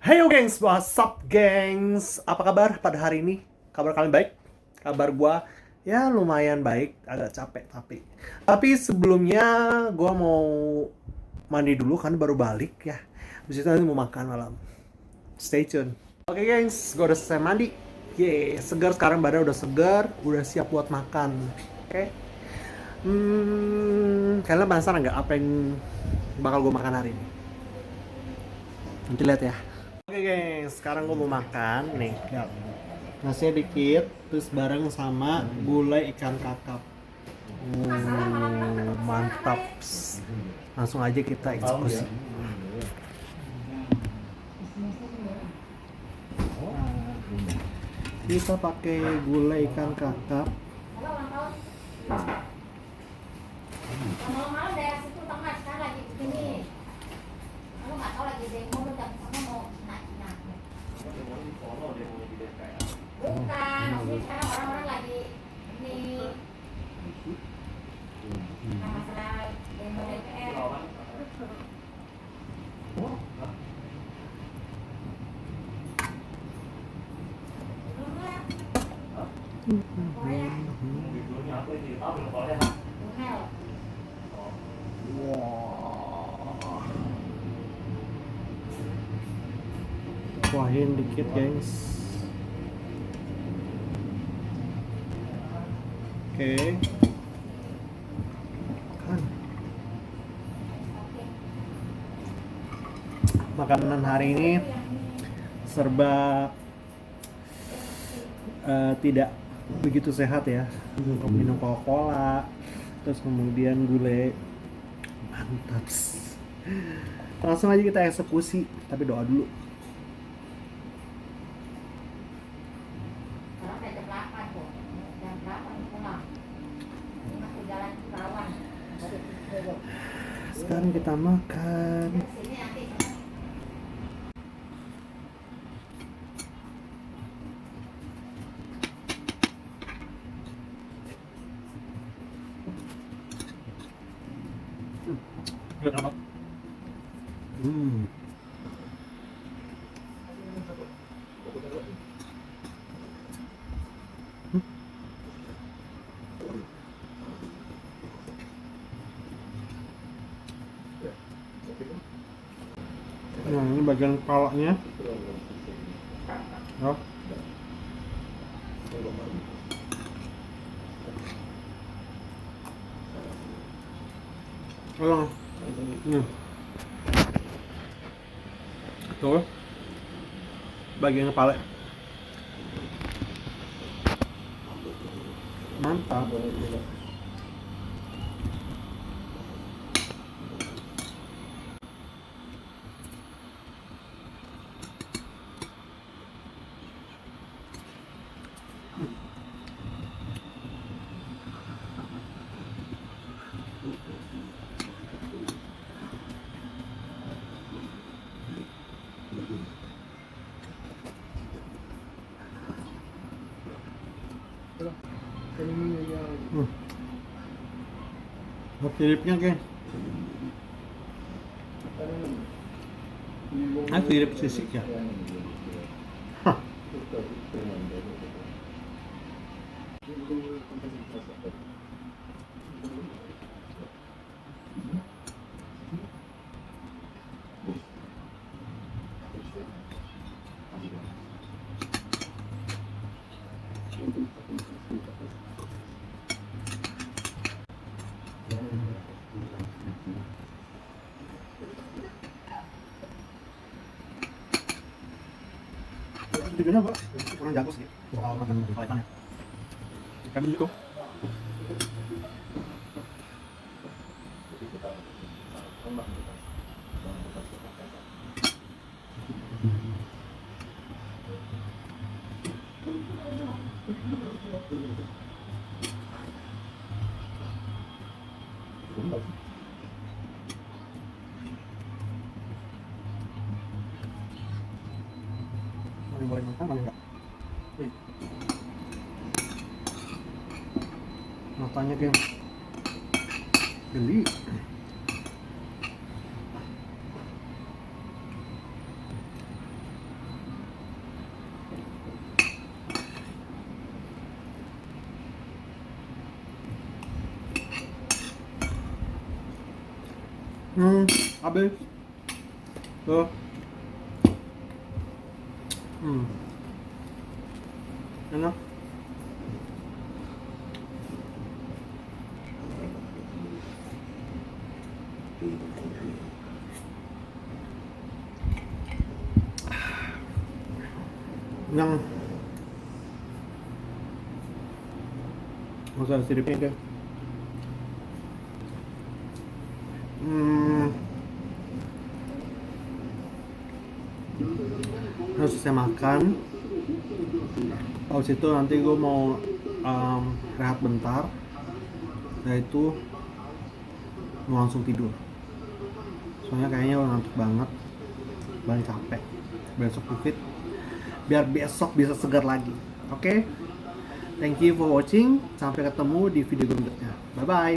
Heyo gengs, what's up gengs? Apa kabar pada hari ini? Kabar kalian baik? Kabar gua ya lumayan baik, agak capek tapi sebelumnya gua mau mandi dulu kan baru balik ya. Habis itu nanti mau makan malam. Stay tune. Oke gengs, gua udah selesai mandi. Yeay, segar sekarang, badan udah segar, udah siap buat makan. Oke. Kalian penasaran nggak apa yang bakal gue makan hari ini? Nanti lihat ya. Oke guys, sekarang gue mau makan nih. Nasinya dikit, terus bareng sama gulai ikan kakap. Mantap. Langsung aja kita eksekusi. Kita pakai gulai ikan kakap. Malam-malam daerah situ tengah sekarang lagi begini. Kamu nggak tahu lagi demo lu dan kamu mau nak. Bukan, maksudnya sekarang orang-orang lagi ini masalah demo DPR. Kuahin dikit guys. Oke. Kan. Makanan hari ini serba tidak begitu sehat ya. Minum Coca-Cola, terus kemudian gulai. Mantap. Langsung aja kita eksekusi, tapi doa dulu. Sekarang udah jam 8 tuh. Jam 8 pulang. Ini masih jalan Karawang. Sekarang kita makan. Sini nanti. Nah, ini bagian kepalanya. Oh. Tolong. Tuh. Bagian kepala. Mantap. Siripnya kan? Sirip sisik ya? Hah. Videonya Pak kurang jago sih soal makan kelihatannya. Ikan itu. Boleh makan, boleh enggak? Matanya geng geli. Habis. Tuh. Enak. Yang masa siripnya guys. Harus saya makan. Habis itu nanti gue mau rehat bentar. Setelah itu mau langsung tidur. Soalnya kayaknya udah ngantuk banget, banget capek. Besok fit, biar besok bisa segar lagi. Oke? Thank you for watching. Sampai ketemu di video berikutnya. Bye bye.